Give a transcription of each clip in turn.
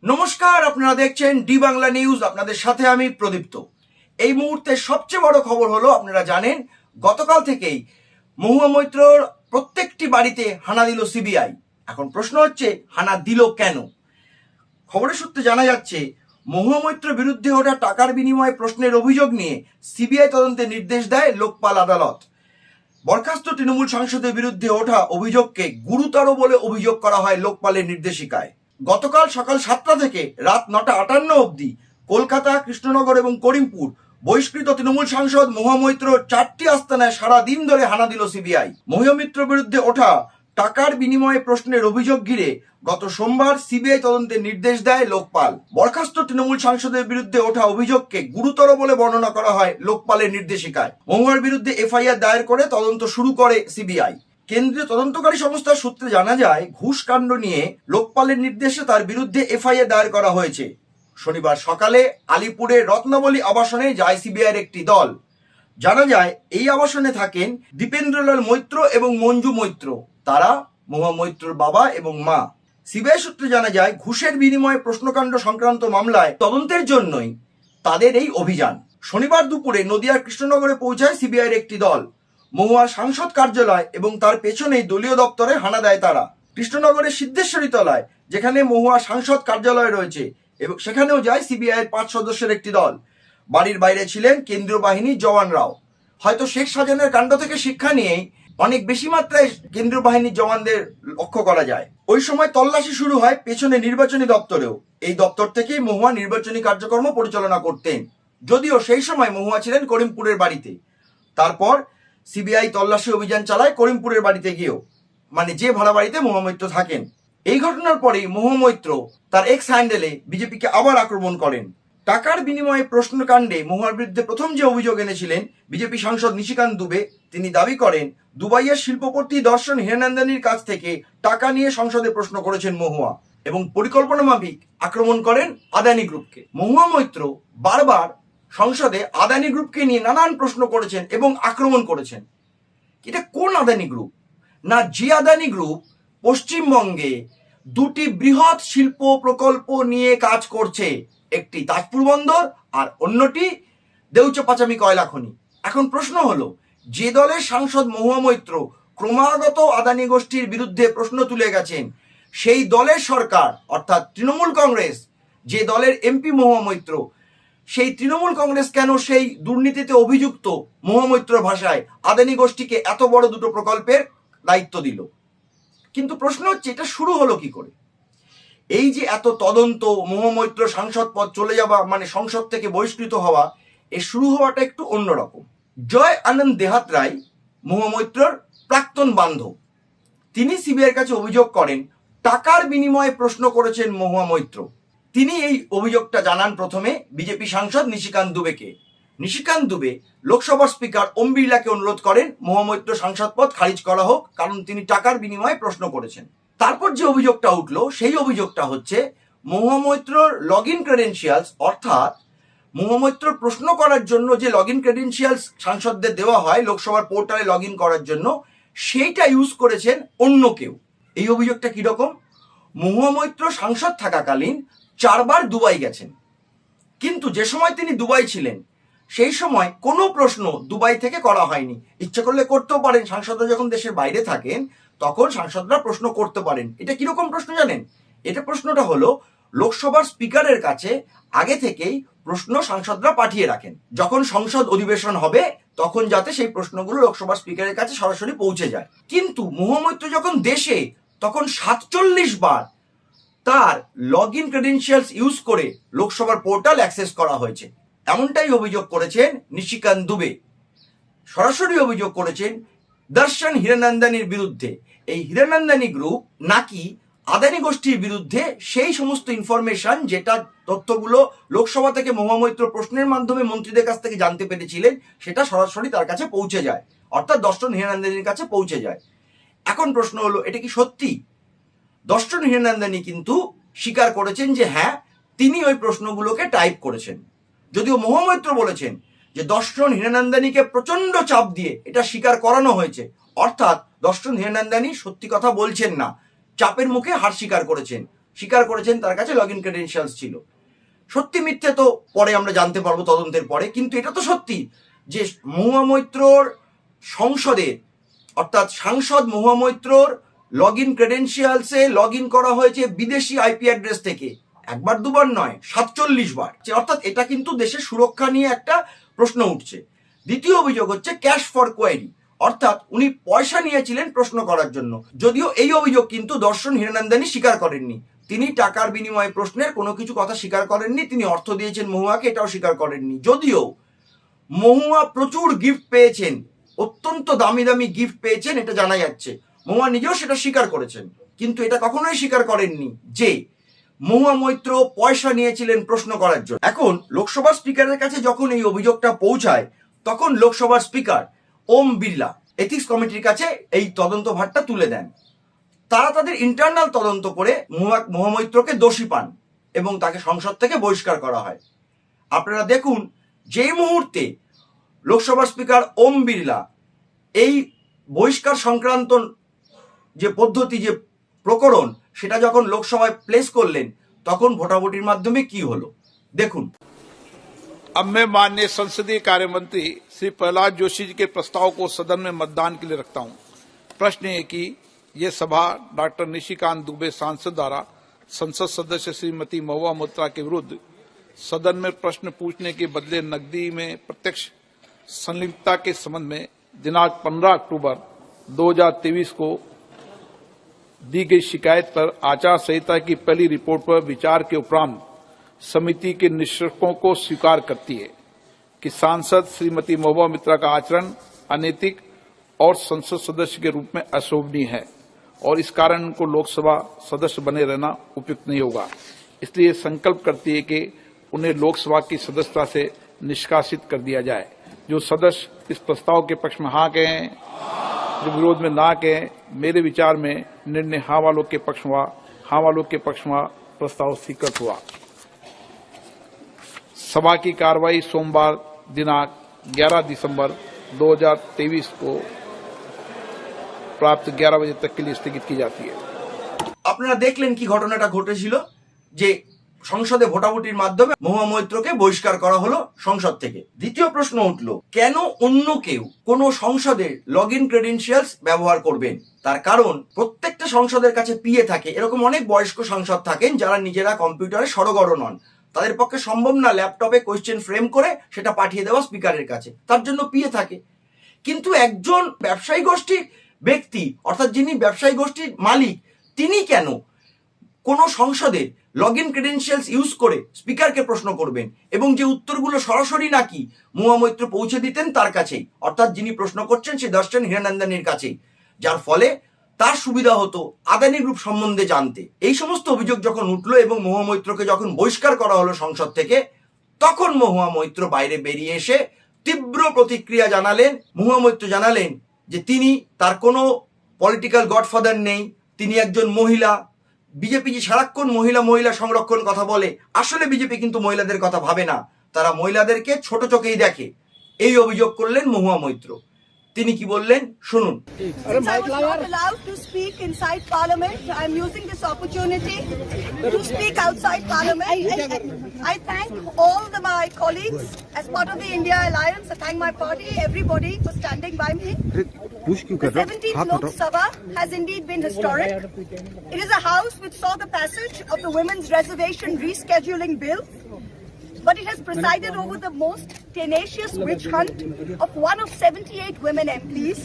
নমস্কার, আপনারা দেখছেন ডি বাংলা নিউজ। আপনাদের সাথে আমি প্রদীপ্ত। এই মুহূর্তে সবচেয়ে বড় খবর হলো, আপনারা জানেন গতকাল থেকেই মহুয়া মৈত্রর প্রত্যেকটি বাড়িতে হানা দিল সিবিআই। এখন প্রশ্ন হচ্ছে, হানা দিল কেন? খবরের সূত্রে জানা যাচ্ছে, মহুয়া মৈত্রের বিরুদ্ধে ওঠা টাকার বিনিময়ে প্রশ্নের অভিযোগ নিয়ে সিবিআই তদন্তের নির্দেশ দেয় লোকপাল আদালত। বরখাস্ত তৃণমূল সাংসদের বিরুদ্ধে ওঠা অভিযোগকে গুরুতর বলে অভিযোগ করা হয় লোকপালের নির্দেশিকায়। গতকাল সকাল 7টা থেকে রাত 9:58 অবধি কলকাতা, কৃষ্ণনগর এবং করিমপুর বহিষ্কৃত তৃণমূল সাংসদ মহুয়া মৈত্র 4টি আস্তানায় সারা দিন ধরে হানা দিল সিবিআই। মহুয়া মৈত্রের বিরুদ্ধে ওঠা টাকার বিনিময়ে প্রশ্নের অভিযোগ ঘিরে গত সোমবার সিবিআই তদন্তের নির্দেশ দেয় লোকপাল। বরখাস্ত তৃণমূল সাংসদের বিরুদ্ধে ওঠা অভিযোগকে গুরুতর বলে বর্ণনা করা হয় লোকপালের নির্দেশিকায়। মহুয়ার বিরুদ্ধে এফআইআর দায়ের করে তদন্ত শুরু করে সিবিআই। কেন্দ্রীয় তদন্তকারী সংস্থার সূত্রে জানা যায়, ঘুষ কাণ্ড নিয়ে লোকপালের নির্দেশে তার বিরুদ্ধে এফআইআর দায়ের করা হয়েছে। শনিবার সকালে আলিপুরের রত্নাবলী আবাসনে যায় সিবিআইয়ের একটি দল। জানা যায়, এই আবাসনে থাকেন দীপেন্দ্রলাল মৈত্র এবং মঞ্জু মৈত্র। তারা মহুয়া মৈত্রর বাবা এবং মা। সিবিআই সূত্রে জানা যায়, ঘুষের বিনিময়ে প্রশ্নকাণ্ড সংক্রান্ত মামলায় তদন্তের জন্যই তাদের এই অভিযান। শনিবার দুপুরে নদিয়ার কৃষ্ণনগরে পৌঁছায় সিবিআইয়ের একটি দল। মহুয়ার সাংসদ কার্যালয় এবং তার পেছনেই দলীয় দপ্তরে হানা দেয় তারা। কৃষ্ণনগরের সিদ্ধেশ্বরী তলায়, যেখানে মহুয়ার সাংসদ কার্যালয় রয়েছে, এবং সেখানেও যায় সিবিআইয়ের 5 সদস্যের একটি দল। বাড়ির বাইরে ছিলেন কেন্দ্রীয় বাহিনীর জওয়ানরাও। হয়তো শেখ শাহজাহানের কাণ্ড থেকে শিক্ষা নিয়েই অনেক বেশি মাত্রায় কেন্দ্রীয় বাহিনীর জওয়ানদের লক্ষ্য করা যায়। ওই সময় তল্লাশি শুরু হয় পেছনে নির্বাচনী দপ্তরেও। এই দপ্তর থেকেই মহুয়া নির্বাচনী কার্যক্রম পরিচালনা করতেন, যদিও সেই সময় মহুয়া ছিলেন করিমপুরের বাড়িতে। তারপর সিবিআই তল্লাশি অভিযান চালায় করিমপুরের বাড়িতে গিয়েও, মানে যে ভাড়া বাড়িতে মহুয়া মৈত্র থাকেন। এই ঘটনার পরেই মহুয়া মৈত্র তার এক্স হ্যান্ডেলে বিজেপিকে আবার আক্রমণ করেন। টাকার বিনিময়ে প্রশ্নকাণ্ডে মহুয়ার বিরুদ্ধে প্রথম যে অভিযোগ এনেছিলেন বিজেপি সাংসদ নিশিকান্ত দুবে, তিনি দাবি করেন দুবাইয়ের শিল্পপতি দর্শন হীরানন্দানীর কাছ থেকে টাকা নিয়ে সংসদে প্রশ্ন করেছেন মহুয়া এবং পরিকল্পনা মাফিক আক্রমণ করেন আদানি গ্রুপকে। মহুয়া মৈত্র বারবার সংসদে আদানি গ্রুপকে নিয়ে নানান প্রশ্ন করেছেন এবং আক্রমণ করেছেন। এটা কোন আদানি গ্রুপ? না, যে আদানি গ্রুপ পশ্চিমবঙ্গে দুটি বৃহৎ শিল্প প্রকল্প নিয়ে কাজ করছে, একটি তাজপুর বন্দর আর অন্যটি দেউচপাচামি কয়লা খনি। এখন প্রশ্ন হলো, যে দলের সাংসদ মহুয়া মৈত্র ক্রমাগত আদানি গোষ্ঠীর বিরুদ্ধে প্রশ্ন তুলে গেছেন, সেই দলের সরকার অর্থাৎ তৃণমূল কংগ্রেস, যে দলের এমপি মহুয়া মৈত্র, সেই তৃণমূল কংগ্রেস কেন সেই দুর্নীতিতে অভিযুক্ত মহুয়া মৈত্রর ভাষায় আদানি গোষ্ঠীকে এত বড় দুটো প্রকল্পের দায়িত্ব দিল? কিন্তু প্রশ্ন হচ্ছে, এটা শুরু হলো কি করে? এই যে এত তদন্ত, মহুয়া মৈত্র সাংসদ পদ চলে যাওয়া, মানে সংসদ থেকে বহিষ্কৃত হওয়া, এর শুরু হওয়াটা একটু অন্যরকম। জয় আনন্দ দেহাত রায় মহুয়া মৈত্রর প্রাক্তন বান্ধব। তিনি সিবিআইয়ের কাছে অভিযোগ করেন, টাকার বিনিময়ে প্রশ্ন করেছেন মহুয়া মৈত্র। তিনি এই অভিযোগটা জানান প্রথমে বিজেপি সাংসদ নিশিকান্ত দুবেকে। নিশিকান্ত দুবে লোকসভার স্পিকার ওম বিড়লাকে অনুরোধ করেন মহুয়া মৈত্র সাংসদ পদ খারিজ করা হোক, কারণ তিনি টাকার বিনিময়ে প্রশ্ন করেছেন। তারপর যে অভিযোগটা উঠলো, সেই অভিযোগটা হচ্ছে মহুয়া মৈত্রর লগ ইন ক্রেডেন্সিয়ালস, অর্থাৎ মহুয়া মৈত্রর প্রশ্ন করার জন্য যে লগ ইন ক্রেডেন্সিয়ালস সাংসদদের দেওয়া হয় লোকসভার পোর্টালে লগ ইন করার জন্য, সেইটা ইউজ করেছেন অন্য কেউ। এই অভিযোগটা কিরকম? মহুয়া মৈত্র সাংসদ থাকাকালীন 4 বার দুবাই গেছেন, কিন্তু যে সময় তিনি দুবাই ছিলেন সেই সময় কোনো প্রশ্ন দুবাই থেকে করা হয়নি। ইচ্ছে করলে করতেও পারেন, সাংসদরা যখন দেশের বাইরে থাকেন তখন সাংসদরা প্রশ্ন করতে পারেন। এটা কিরকম প্রশ্ন জানেন? এটা প্রশ্নটা হলো, লোকসভার স্পিকারের কাছে আগে থেকেই প্রশ্ন সাংসদরা পাঠিয়ে রাখেন, যখন সংসদ অধিবেশন হবে তখন যাতে সেই প্রশ্নগুলো লোকসভার স্পিকারের কাছে সরাসরি পৌঁছে যায়। কিন্তু মহুয়া মৈত্র যখন দেশে, তখন 47 বার তার লগ ইন ক্রেডেন্সিয়ালস ইউজ করে লোকসভার পোর্টাল অ্যাক্সেস করা হয়েছে। এমনটাই অভিযোগ করেছেন নিশিকান্ত দুবে। সরাসরি অভিযোগ করেছেন দর্শন হীরানন্দানীর বিরুদ্ধে। এই হীরানন্দানী গ্রুপ নাকি আদানি গোষ্ঠীর বিরুদ্ধে সেই সমস্ত ইনফরমেশন, যেটা তথ্যগুলো লোকসভা থেকে মহুয়া মৈত্র প্রশ্নের মাধ্যমে মন্ত্রীদের কাছ থেকে জানতে পেরেছিলেন, সেটা সরাসরি তার কাছে পৌঁছে যায়, অর্থাৎ দর্শন হীরানন্দানীর কাছে পৌঁছে যায়। এখন প্রশ্ন হলো, এটা কি সত্যি? দর্শন হীরানন্দানী কিন্তু স্বীকার করেছেন যে হ্যাঁ, তিনি ওই প্রশ্নগুলোকে টাইপ করেছেন। যদিও মহুয়া মৈত্র বলেছেন যে দর্শন হীরানন্দানীকে প্রচন্ড চাপ দিয়ে এটা স্বীকার করানো হয়েছে, অর্থাৎ দর্শন হীরানন্দানী সত্যি কথা বলছেন না, চাপের মুখে হার স্বীকার করেছেন। স্বীকার করেছেন তার কাছে লগ ইন ক্রেডেনশিয়ালস ছিল। সত্যি মিথ্যে তো পরে আমরা জানতে পারবো তদন্তের পরে, কিন্তু এটা তো সত্যি যে মহুয়া মৈত্রর সংসদে অর্থাৎ সাংসদ মহুয়া মৈত্রর লগ ইন ক্রেডেনশিয়ালসে লগ ইন করা হয়েছে বিদেশি আইপি অ্যাড্রেস থেকে, একবার দুবার নয় 47 বার। অর্থাৎ এটা কিন্তু দেশের সুরক্ষা নিয়ে একটা প্রশ্ন উঠছে। দ্বিতীয় অভিযোগ হচ্ছে ক্যাশ ফর কোয়ারি, অর্থাৎ উনি পয়সা নিয়েছিলেন প্রশ্ন করার জন্য। যদিও এই অভিযোগ কিন্তু দর্শন হীরানন্দানী স্বীকার করেননি, তিনি টাকার বিনিময়ে প্রশ্নের কোনো কিছু কথা স্বীকার করেননি, তিনি অর্থ দিয়েছেন মহুয়াকে এটাও স্বীকার করেননি। যদিও মহুয়া প্রচুর গিফট পেয়েছেন, অত্যন্ত দামি দামি গিফট পেয়েছেন, এটা জানা যাচ্ছে, মহুয়া নিজেও সেটা স্বীকার করেছেন, কিন্তু এটা কখনোই স্বীকার করেননি যে মহুয়া মৈত্র পয়সা নিয়েছিলেন প্রশ্ন করার জন্য। এখন লোকসভার স্পিকারের কাছে যখন এই অভিযোগটা পৌঁছায়, তখন লোকসভার স্পিকার ওম বিড়লা এথিক্স কমিটির কাছে এই তদন্ত ভারটা তুলে দেন। তারা তাদের ইন্টারনাল তদন্ত করে মহুয়া মৈত্রকে দোষী পান এবং তাকে সংসদ থেকে বহিষ্কার করা হয়। আপনারা দেখুন, যেই মুহূর্তে লোকসভার স্পিকার ওম বিড়লা এই বহিষ্কার সংক্রান্ত যে পদ্ধতি, যে প্রকরণ, সেটা যখন লোকসভায় প্লেস করলেন, তখন ভোটাভুটির মাধ্যমে কি হলো দেখুন। अब मैं माननीय संसदीय कार्य मंत्री श्री प्रहलाद जोशी जी के प्रस्ताव को सदन में मतदान के लिए रखता हूं। प्रश्न है कि ये सभा डॉक्टर निशिकांत दुबे सांसद द्वारा संसद सदस्य श्रीमती महुआ मोइत्रा के विरुद्ध सदन में प्रश्न पूछने के बदले नकदी में प्रत्यक्ष संलिप्तता के संबंध में दिनांक 15 अक्टूबर 2023 को दी गई शिकायत पर आचार संहिता की पहली रिपोर्ट पर विचार के उपरांत समिति के निष्कर्षों को स्वीकार करती है कि सांसद श्रीमती महुआ मोइत्रा का आचरण अनैतिक और संसद सदस्य के रूप में अशोभनीय है और इस कारण उनको लोकसभा सदस्य बने रहना उपयुक्त नहीं होगा। इसलिए संकल्प करती है कि उन्हें लोकसभा की सदस्यता से निष्कासित कर दिया जाए। जो सदस्य इस प्रस्ताव के पक्ष में हाँ कहें, जो विरोध में ना कहें, मेरे विचार में निर्णय हाँ वालों के पक्ष हुआ। हाँ वालों के पक्ष में प्रस्ताव स्वीकृत हुआ। सभा की कार्रवाई सोमवार दिनांक 11 दिसंबर 2023 को प्राप्त 11 बजे तक के लिए स्थगित की जाती है। আপনারা দেখলেন কি ঘটনাটা ঘটেছিল, যে সংসদে ভোটাভুটির মাধ্যমে মহুয়া মৈত্রকে বহিষ্কার করা হলো সংসদ থেকে। দ্বিতীয় প্রশ্ন উঠলো, কেন অন্য কেউ কোনো সংসদের লগ ইন ক্রেডেনশিয়ালস ব্যবহার করবেন? তার কারণ প্রত্যেকটা সংসদের কাছে পিএ থাকে। এরকম অনেক বয়স্ক সাংসদ থাকেন যারা নিজেরা কম্পিউটারে সড়গড় নন, তাদের পক্ষে সম্ভব না ল্যাপটপে কোয়েশ্চেন ফ্রেম করে সেটা পাঠিয়ে দেওয়া স্পিকারের কাছে, তার জন্য পিএ থাকে। কিন্তু একজন ব্যবসায়ী গোষ্ঠীর ব্যক্তি, অর্থাৎ যিনি ব্যবসায়ী গোষ্ঠীর মালিক, তিনি কেন কোনো সংসদে লগ ইন ক্রেডেনশিয়ালস ইউজ করে স্পিকারকে প্রশ্ন করবেন, এবং যে উত্তরগুলো সরাসরি নাকি মহুয়া মৈত্র পৌঁছে দিতেন তার কাছেই, অর্থাৎ যিনি প্রশ্ন করছেন সে দর্শন হীরানন্দানীর কাছেই, যার ফলে তার সুবিধা হতো আদানি গ্রুপ সম্বন্ধে জানতে। এই সমস্ত অভিযোগ যখন উঠলো এবং মহুয়া মৈত্রকে যখন বহিষ্কার করা হলো সংসদ থেকে, তখন মহুয়া মৈত্র বাইরে বেরিয়ে এসে তীব্র প্রতিক্রিয়া জানালেন। মহুয়া মৈত্র জানালেন যে তিনি, তার কোনো পলিটিক্যাল গডফাদার নেই, তিনি একজন মহিলা। বিজেপি যে সারাক্ষণ মহিলা সংরক্ষণ কথা বলে, আসলে বিজেপি কিন্তু মহিলাদের কথা ভাবে না, তারা মহিলাদেরকে ছোট চোখেই দেখে, এই অভিযোগ করলেন মহুয়া মৈত্র। তিনি কি বললেন শুনুন। Since I was not allowed to speak inside Parliament, I am using this opportunity to speak outside Parliament. I thank all my colleagues as part of the India Alliance. I thank my party, everybody for standing by me. The 17th Lok Sabha has indeed been historic. It is a house which saw the passage of the Women's Reservation Rescheduling Bill, but it has presided over the most tenacious witch hunt of one of 78 women MPs,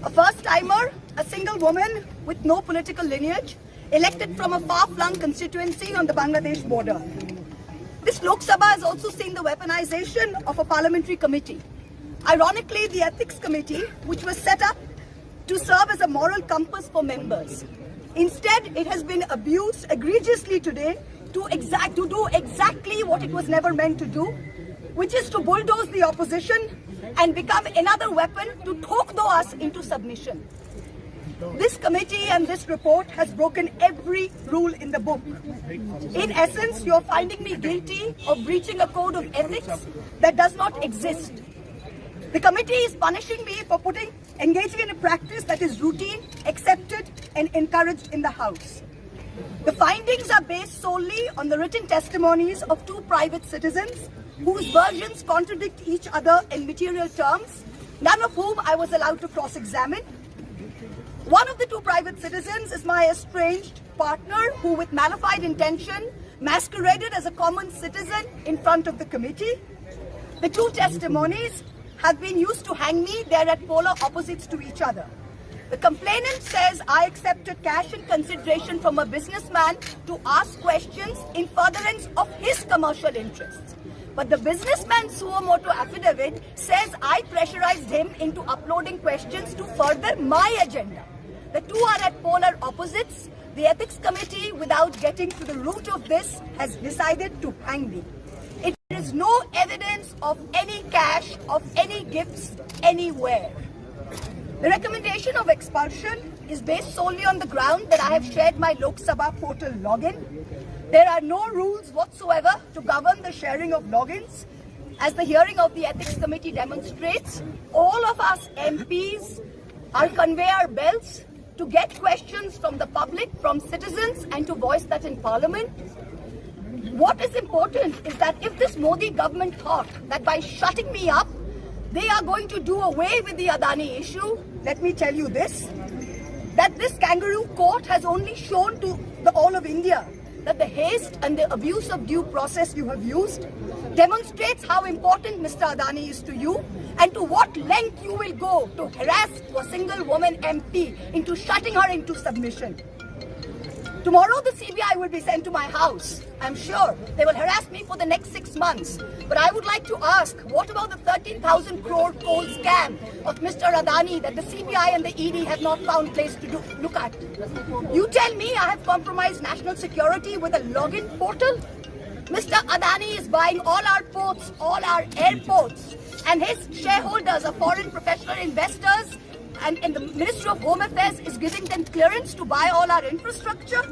a first-timer, a single woman with no political lineage, elected from a far-flung constituency on the Bangladesh border. This Lok Sabha has also seen the weaponization of a parliamentary committee. Ironically, the Ethics Committee, which was set up to serve as a moral compass for members. Instead, it has been abused egregiously today to do exactly what it was never meant to do, which is to bulldoze the opposition and become another weapon to thokdo us into submission. This committee and this report has broken every rule in the book. In essence, you're finding me guilty of breaching a code of ethics that does not exist. The committee is punishing me for engaging in a practice that is routine, accepted, and encouraged in the House. The findings are based solely on the written testimonies of two private citizens whose versions contradict each other in material terms, none of whom I was allowed to cross-examine. One of the two private citizens is my estranged partner who, with malified intention, masqueraded as a common citizen in front of the committee. The two testimonies have been used to hang me. They're at polar opposites to each other. The complainant says I accepted cash in consideration from a businessman to ask questions in furtherance of his commercial interests. But the businessman's suo motu affidavit says I pressurized him into uploading questions to further my agenda. The two are at polar opposites. The ethics committee, without getting to the root of this, has decided to hang me. It is no evidence of any cash, of any gifts, anywhere. The recommendation of expulsion is based solely on the ground that I have shared my Lok Sabha portal login. There are no rules whatsoever to govern the sharing of logins. As the hearing of the Ethics Committee demonstrates, all of us MPs are conveyor belts to get questions from the public, from citizens, and to voice that in Parliament. What is important is that if this Modi government thought that by shutting me up, they are going to do away with the Adani issue, let me tell you this, that this kangaroo court has only shown to all of India that the haste and the abuse of due process you have used demonstrates how important Mr. Adani is to you and to what length you will go to harass a single woman MP into shutting her into submission. Tomorrow the CBI will be sent to my house. I'm sure they will harass me for the next 6 months. But I would like to ask, what about the 13,000 crore coal scam of Mr. Adani that the CBI and the ED have not found place to look at? You tell me I have compromised national security with a login portal? Mr. Adani is buying all our ports, all our airports, and his shareholders are foreign professional investors, and the Ministry of Home Affairs is giving them clearance to buy all our infrastructure.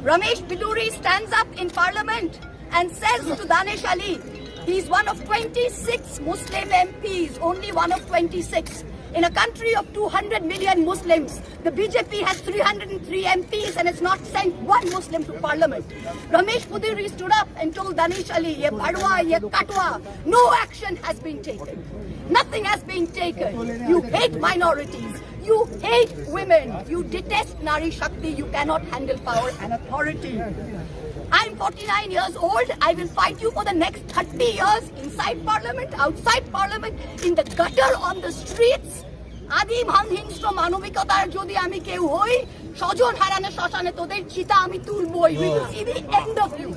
Ramesh Biduri stands up in Parliament and says to Danesh Ali, he's one of 26 Muslim MPs, only one of 26. In a country of 200 million Muslims, the BJP has 303 MPs and has not sent one Muslim to Parliament. Ramesh Biduri stood up and told Danesh Ali, ye padwa, ye katwa, no action has been taken. Nothing has been taken. You hate minorities. You hate women. You detest Nari Shakti. You cannot handle power and authority. I'm 49 years old. I will fight you for the next 30 years inside Parliament, outside Parliament, in the gutter, on the streets. Adim Hinstrom Anovikotar Jodi Ami Keu Hoi, Shojon Harane Shoshane Toder Chita Ami Tulboi. We will see the end of you.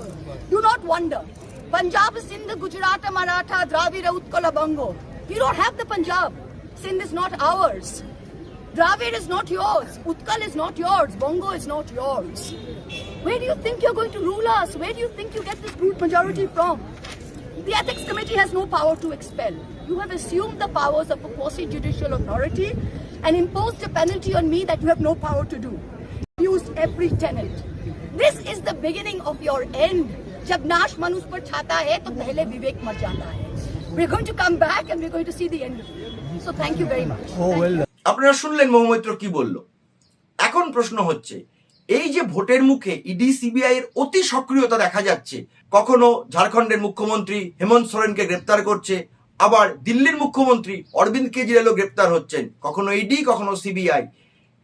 Do not wonder. Punjab, Sindh, Gujarat, Maratha, Dravida, Utkala, Bango. We don't have the Punjab. Sindh is not ours. Dravid is not yours. Utkal is not yours. Bongo is not yours. Where do you think you're going to rule us? Where do you think you get this brute majority from? The Ethics Committee has no power to expel. You have assumed the powers of a quasi-judicial authority and imposed a penalty on me that you have no power to do. Used every tenet. This is the beginning of your end. जब नाश मनुष्य पर छाता है तो पहले विवेक मर जाता है. We're going to come back and we're going to see the end of it. So thank you very much. আপনারা শুনলেন মহামৈত্র কি বলল. এখন প্রশ্ন হচ্ছে, এই যে ভোটের মুখে ইডি সিবিআই এর অতি সক্রিয়তা দেখা যাচ্ছে, কখনো ঝাড়খণ্ডের মুখ্যমন্ত্রী হেমন্ত সোরেনকে গ্রেপ্তার করছে, আবার দিল্লির মুখ্যমন্ত্রী অরবিন্দ কেজরিওয়ালও গ্রেপ্তার হচ্ছেন, কখনো ইডি কখনো সিবিআই,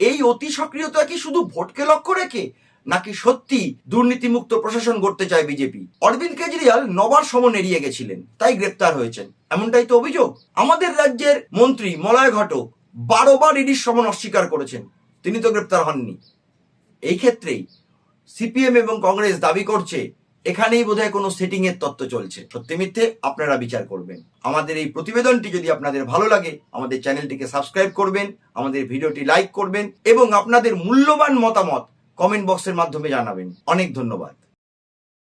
এই অতি সক্রিয়তা কি শুধু ভোটকে লক্ষ্য রেখে নাকি সত্যি দুর্নীতিমুক্ত প্রশাসন গড়তে চায় বিজেপি? অরবিন্দ কেজরিওয়াল নবার সমন এড়িয়ে গেছিলেন, তাই গ্রেপ্তার হয়েছেন, এমনটাই তো অভিযোগ। আমাদের রাজ্যের মন্ত্রী মলয় ঘটক 12 বার ইডির সমন অস্বীকার করেছেন, তিনি তো গ্রেপ্তার হননি। এই ক্ষেত্রেই সিপিএম এবং কংগ্রেস দাবি করছে এখানেই বোধহয় কোনো সেটিং এর তত্ত্ব চলছে। সত্যি মিথ্যে আপনারা বিচার করবেন। আমাদের এই প্রতিবেদনটি যদি আপনাদের ভালো লাগে, আমাদের চ্যানেলটিকে সাবস্ক্রাইব করবেন, আমাদের ভিডিওটি লাইক করবেন এবং আপনাদের মূল্যবান মতামত কমেন্ট বক্সের মাধ্যমে জানাবেন। অনেক ধন্যবাদ।